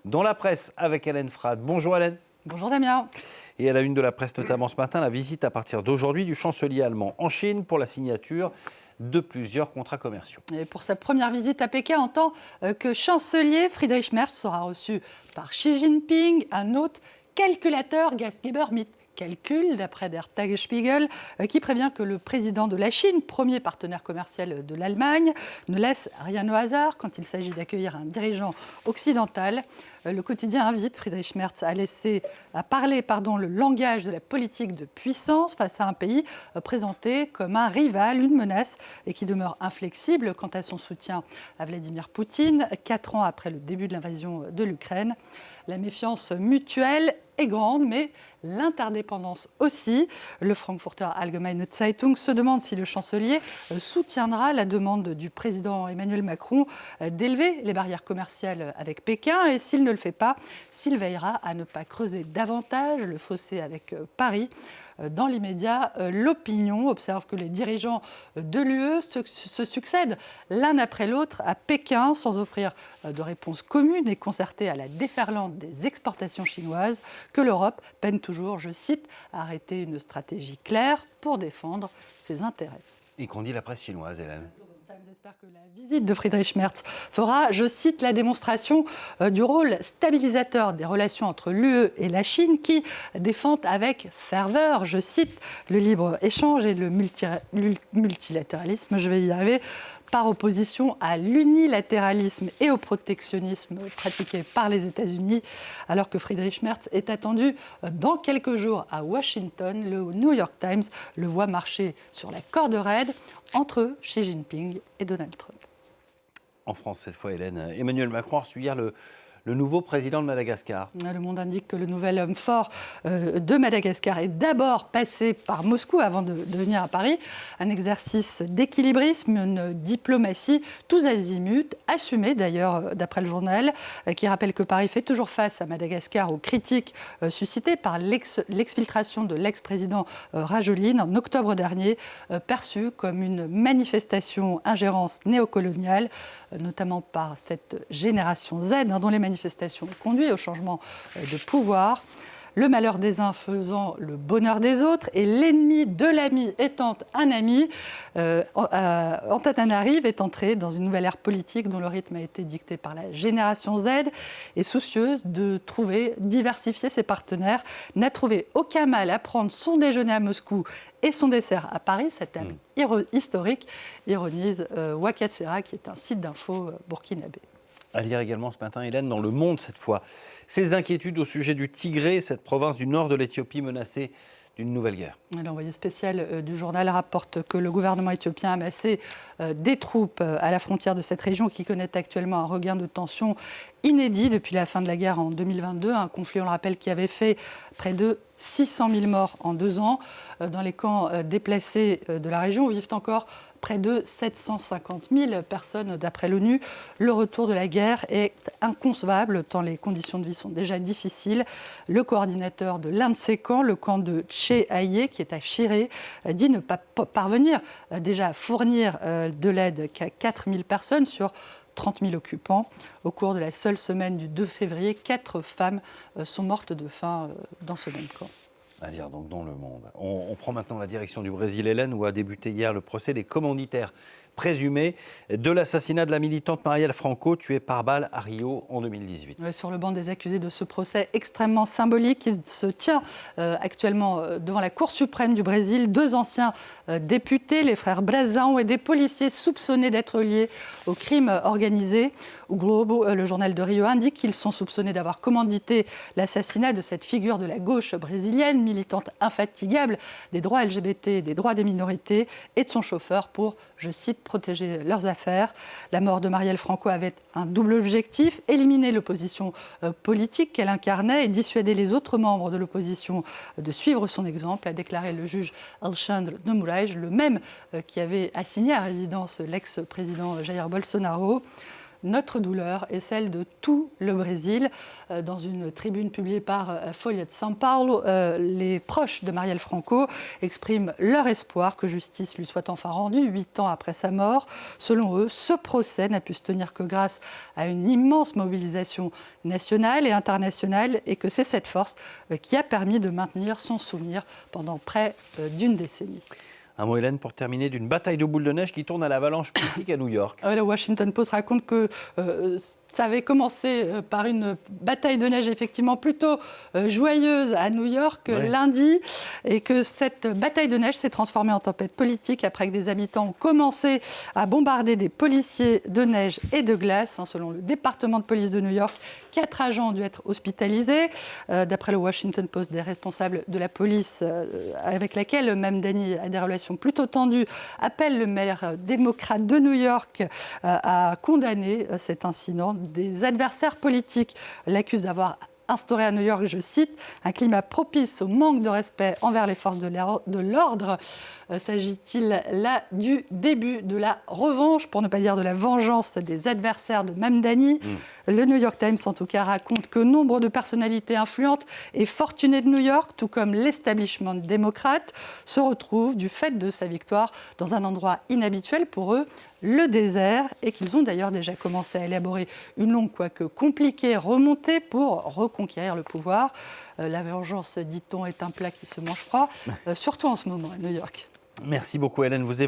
dans la presse avec Hélène Frade. Bonjour Hélène. Bonjour Damien. Et à la une de la presse notamment ce matin, la visite à partir d'aujourd'hui du chancelier allemand en Chine pour la signature de plusieurs contrats commerciaux. Et pour sa première visite à Pékin en tant que chancelier, Friedrich Merz sera reçu par Xi Jinping, un autre calculateur, Gastgeber mit Calcul, d'après Der Tagesspiegel, qui prévient que le président de la Chine, premier partenaire commercial de l'Allemagne, ne laisse rien au hasard quand il s'agit d'accueillir un dirigeant occidental. Le quotidien invite Friedrich Merz à parler le langage de la politique de puissance face à un pays présenté comme un rival, une menace, et qui demeure inflexible quant à son soutien à Vladimir Poutine, 4 ans après le début de l'invasion de l'Ukraine. La méfiance mutuelle est grande, mais l'interdépendance aussi. Le Frankfurter Allgemeine Zeitung se demande si le chancelier soutiendra la demande du président Emmanuel Macron d'élever les barrières commerciales avec Pékin et s'il ne le fait pas, s'il veillera à ne pas creuser davantage le fossé avec Paris. Dans l'immédiat, l'opinion observe que les dirigeants de l'UE se succèdent l'un après l'autre à Pékin sans offrir de réponse commune et concertée à la déferlante des exportations chinoises, que l'Europe peine toujours, je cite, à arrêter une stratégie claire pour défendre ses intérêts. Et qu'en dit la presse chinoise, Hélène ? J'espère que la visite de Friedrich Merz fera, je cite, la démonstration du rôle stabilisateur des relations entre l'UE et la Chine qui défendent avec ferveur, je cite, le libre-échange et le multilatéralisme, je vais y arriver, par opposition à l'unilatéralisme et au protectionnisme pratiqué par les États-Unis, alors que Friedrich Merz est attendu dans quelques jours à Washington. Le New York Times le voit marcher sur la corde raide entre Xi Jinping et Donald Trump. En France, cette fois, Hélène, Emmanuel Macron a reçu hier le nouveau président de Madagascar. Le Monde indique que le nouvel homme fort de Madagascar est d'abord passé par Moscou avant de venir à Paris. Un exercice d'équilibrisme, une diplomatie tous azimuts, assumée d'ailleurs d'après le journal, qui rappelle que Paris fait toujours face à Madagascar aux critiques suscitées par l'exfiltration de l'ex-président Rajoelina en octobre dernier, perçue comme une manifestation ingérence néocoloniale, notamment par cette génération Z, dont les manifestations conduit au changement de pouvoir. Le malheur des uns faisant le bonheur des autres et l'ennemi de l'ami étant un ami, Antananarive est entré dans une nouvelle ère politique dont le rythme a été dicté par la génération Z et soucieuse de diversifier ses partenaires, n'a trouvé aucun mal à prendre son déjeuner à Moscou et son dessert à Paris, cette table historique, ironise Wakatsera, qui est un site d'info burkinabé. À lire également ce matin, Hélène, dans Le Monde cette fois, ses inquiétudes au sujet du Tigré, cette province du nord de l'Éthiopie menacée d'une nouvelle guerre. L'envoyé spécial du journal rapporte que le gouvernement éthiopien a amassé des troupes à la frontière de cette région qui connaît actuellement un regain de tension inédit depuis la fin de la guerre en 2022. Un conflit, on le rappelle, qui avait fait près de 600 000 morts en 2 ans. Dans les camps déplacés de la région vivent encore près de 750 000 personnes d'après l'ONU. Le retour de la guerre est inconcevable tant les conditions de vie sont déjà difficiles. Le coordinateur de l'un de ces camps, le camp de Tché-Aïé, qui est à Chiré, dit ne pas parvenir déjà à fournir de l'aide qu'à 4 000 personnes sur 30 000 occupants. Au cours de la seule semaine du 2 février, 4 femmes sont mortes de faim dans ce même camp. À lire donc dans Le Monde. On prend maintenant la direction du Brésil, Hélène, où a débuté hier le procès des commanditaires présumés de l'assassinat de la militante Marielle Franco, tuée par balle à Rio en 2018. Sur le banc des accusés de ce procès extrêmement symbolique qui se tient actuellement devant la Cour suprême du Brésil, 2 anciens députés, les frères Brazão et des policiers soupçonnés d'être liés au crime organisé. O Globo, le journal de Rio, indique qu'ils sont soupçonnés d'avoir commandité l'assassinat de cette figure de la gauche brésilienne, militante infatigable des droits LGBT, des droits des minorités, et de son chauffeur pour, je cite, protéger leurs affaires. La mort de Marielle Franco avait un double objectif, éliminer l'opposition politique qu'elle incarnait et dissuader les autres membres de l'opposition de suivre son exemple, a déclaré le juge Alexandre de Moraes, le même qui avait assigné à résidence l'ex-président Jair Bolsonaro. notre douleur et celle de tout le Brésil. Dans une tribune publiée par Folha de São Paulo, les proches de Marielle Franco expriment leur espoir que justice lui soit enfin rendue 8 ans après sa mort. Selon eux, ce procès n'a pu se tenir que grâce à une immense mobilisation nationale et internationale et que c'est cette force qui a permis de maintenir son souvenir pendant près d'une décennie. Un mot, Hélène, pour terminer, d'une bataille de boules de neige qui tourne à l'avalanche politique à New York. Le Washington Post raconte que ça avait commencé par une bataille de neige effectivement plutôt joyeuse à New York lundi, et que cette bataille de neige s'est transformée en tempête politique après que des habitants ont commencé à bombarder des policiers de neige et de glace. Selon le département de police de New York, 4 agents ont dû être hospitalisés. D'après le Washington Post, des responsables de la police avec laquelle Mamdani a des relations plutôt tendues appellent le maire démocrate de New York à condamner cet incident. Des adversaires politiques l'accusent d'avoir instauré à New York, je cite, un climat propice au manque de respect envers les forces de l'ordre. S'agit-il là du début de la revanche, pour ne pas dire de la vengeance des adversaires de Mamdani? Le New York Times, en tout cas, raconte que nombre de personnalités influentes et fortunées de New York, tout comme l'establishment démocrate, se retrouvent, du fait de sa victoire, dans un endroit inhabituel pour eux, le désert, et qu'ils ont d'ailleurs déjà commencé à élaborer une longue, quoique compliquée, remontée pour reconquérir le pouvoir. La vengeance, dit-on, est un plat qui se mange froid, surtout en ce moment à New York. Merci beaucoup, Hélène. Vous